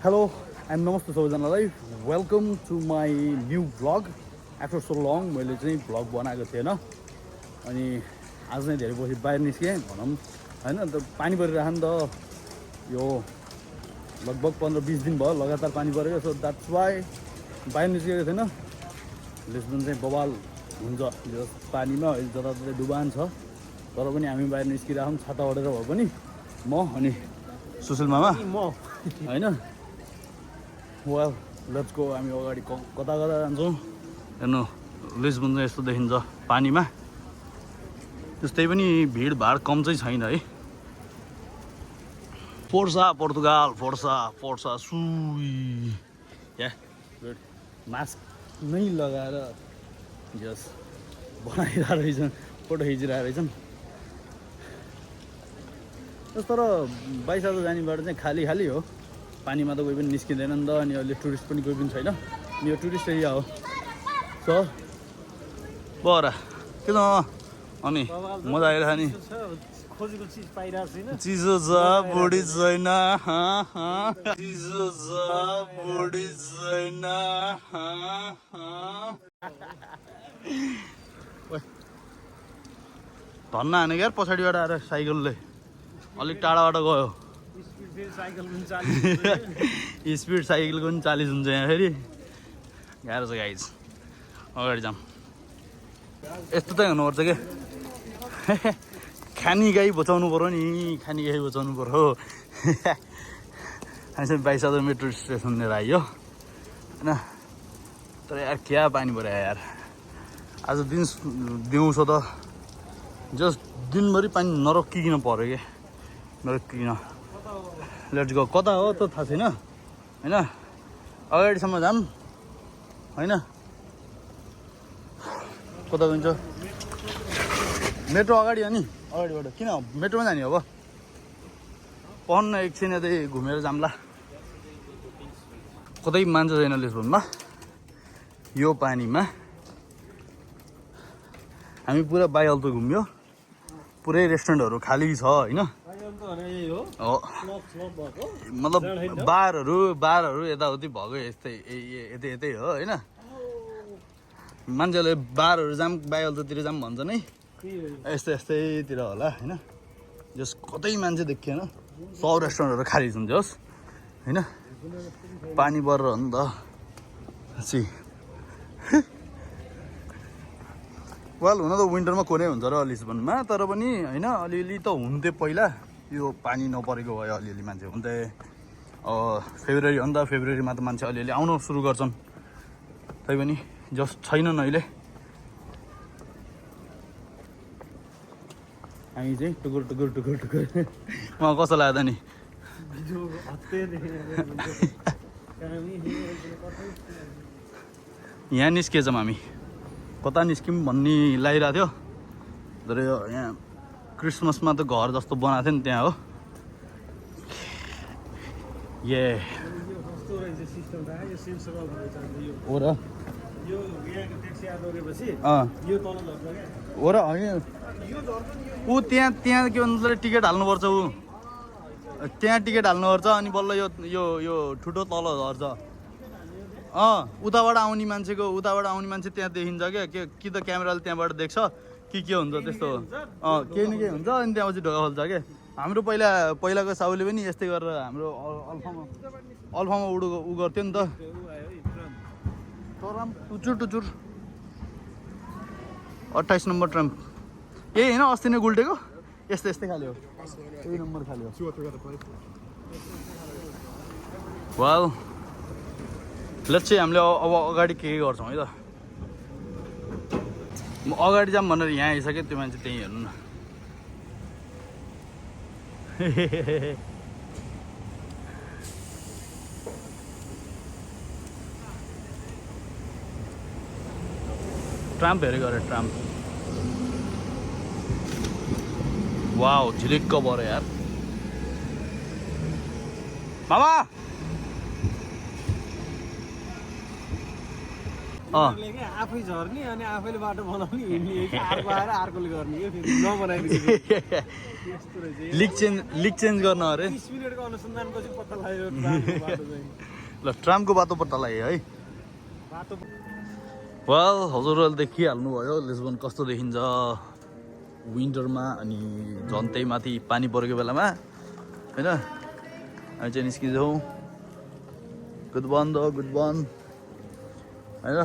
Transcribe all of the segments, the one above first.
Hello and namaste सबैजनालाई welcome to my new vlog after so long मैले चाहिँ vlog बनाएको थिएन अनि आज नै धेरै पछि बाहिर निस्केँ भनौँ होइन त पानी परिरहेको नि त यो लगभग 15-20 दिन भयो लगातार पानी परेको सो द्याट्स वाइ बाहिर निस्केको थिएन लिस्बन चाहिँ बवाल हुन्छ यो पानीमा अहिले जताततै डुबान छ तर पनि हामी बाहिर निस्किरहेको छाता ओढेर भए पनि म अनि सुशील मामा होइन वेल लेट्स गो हामी अगाडि कता कता जान्छौँ हेर्नु लिस्बन चाहिँ यस्तो देखिन्छ पानीमा त्यस्तै पनि भिडभाड कम चाहिँ छैन है फोर्सा पोर्तुगाल फोर्सा सुई या गुड मास्क नै लगाएर जस बनाइरहेको रहेछन् फोटो खिचिरहेको रहेछन् तर 22 जाने बाटो चाहिँ खाली खाली हो पानीमा त कोही पनि निस्किँदैन नि त अनि अहिले टुरिस्ट पनि कोही पनि छैन यो टुरिस्ट एरिया हो सो बरा के त अनि मजा आइरहेको नि खोजेको चिज पाइरहेको छैन चिजो छ बुढी छैन चिजो छ बुढी छैन धन्न हाने यार पछाडिबाट आएर साइकलले अलिक टाढाबाट गयो स्पिड साइकलको पनि 40 हुन्छ यहाँ फेरि गाह्रो छ गाइज अगाडि जाऊँ यस्तो चाहिँ हुनुपर्छ के खानी गाई बचाउनु पऱ्यो नि खानी गाई बचाउनु पऱ्यो हामी चाहिँ 22 मेट्रो स्टेसन लिएर आइयो होइन तर यार क्या पानी पऱ्यो यार आज दिउँसो त जस्ट दिनभरि पानी नरोकिकन पऱ्यो कि नरोकिकन लेट्स गो कता हो त थाहा छैन होइन अगाडिसम्म जाऊँ होइन कता गइन्छ मेट्रो अगाडि हो नि अगाडिबाट किन मेट्रोमा जाने अब पढ्न एकछिन यतै घुमेर जाम्ला कतै मान्छे छैन लिस्बनमा यो पानीमा हामी पुरा बाइहाल त घुम्यो पुरै रेस्टुरेन्टहरू खाली छ होइन मतलब बारहरू यताउति भएको यस्तै यतै हो होइन मान्छेले बारहरू जाम बाइहाल्तिर जाम भन्छ नै यस्तैतिर होला होइन जस कतै मान्छे देखिएन सब रेस्टुरेन्टहरू खाली हुन्छ जस होइन पानी परेर हो नि त वेल हुन त विन्टरमा कोनै हुन्छ र लिस्बनमा तर पनि होइन अलिअलि त हुन्थ्यो पहिला यो पानी नपरेको भयो अलिअलि मान्छे हुन्थे फेब्रुअरी हो नि त फेब्रुअरीमा त मान्छे अलिअलि आउन सुरु गर्छन् तैपनि जस्ट छैनन् अहिले हामी चाहिँ टुकुर कस्तो लाग्दा नि यहाँ निस्केछौँ हामी कता निस्क्यौँ भन्ने लागिरहेको थियो तर यो यहाँ क्रिसमसमा त घर जस्तो बनाएको थियो नि त्यहाँ हो ए हो र हो र होइन ऊ त्यहाँ के भन्नु टिकट हाल्नुपर्छ ऊ त्यहाँ टिकट हाल्नुपर्छ अनि बल्ल यो ठुलो तल झर्छ उताबाट आउने मान्छे त्यहाँ देखिन्छ क्या कि त क्यामेराले त्यहाँबाट देख्छ के हुन्छ त्यस्तो केही न केही हुन्छ अनि त्यहाँपछि ढोका खोल्छ क्या हाम्रो पहिलाको साउले पनि यस्तै गरेर हाम्रो अल्फामा उ गर्थ्यो नि त ट्राम टुचुर 28 नम्बर ट्राम यही होइन अस्ति नै गुल्टेको यस्तै खाले हो यही नम्बर खाले हो वाउ लेट्स चाहिँ हामीले अब अगाडि के गर्छौँ है त म अगाडि जाऊँ भनेर यहाँ आइसकेँ त्यो मान्छे त्यहीँ हेर्नु न ट्राम्प हेरेको अरे ट्राम्प वाउ झिलिक्क पऱ्यो यार मामा तिनीहरूले के आफै झर्ने अनि आफैले बाटो बनाउने हिँड्ने अर्को आएर अर्कोले गर्ने के फेरि नबनाइदिने यस्तो रहेछ लिक चेन्ज गर्न अरे 30 मिनेटको अनुसन्धानपछि पत्ता लाग्यो ट्रामको बाटो चाहिँ ल ट्रामको बाटो पत्ता लाग्यो है बाटो वेल हजुरहरूले देखिहाल्नु भयो लिस्बन कस्तो देखिन्छ विन्टरमा अनि झन् त्यही माथि पानी परेको बेलामा होइन हामी चाहिँ निस्किन्छौँ गुड बन्द होइन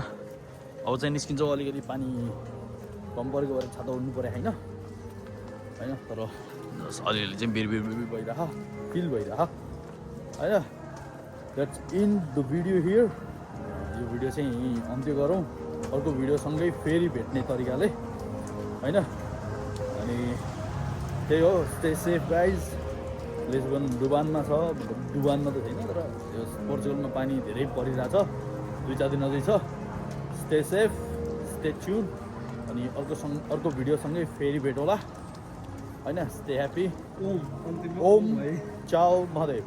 अब चाहिँ निस्किन्छौँ अलिकति पानी कम परेको भएर छाता उड्नु पऱ्यो होइन तर अलिअलि चाहिँ बिर भइरह फिल भइरह होइन that's in the video here यो भिडियो चाहिँ अन्त्य गरौँ अर्को भिडियोसँगै फेरि भेट्ने तरिकाले होइन अनि त्यही हो स्टे सेफ गाइज लिस्बन डुबानमा छ डुबानमा त छैन तर यो पोर्चुगलमा पानी धेरै परिरहेछ 2-4 दिन अझै छ स्टे सेफ स्टे ट्युन अनि अर्को भिडियोसँगै फेरि भेटौँला होइन स्टे ह्याप्पी ओम चाओ महादेव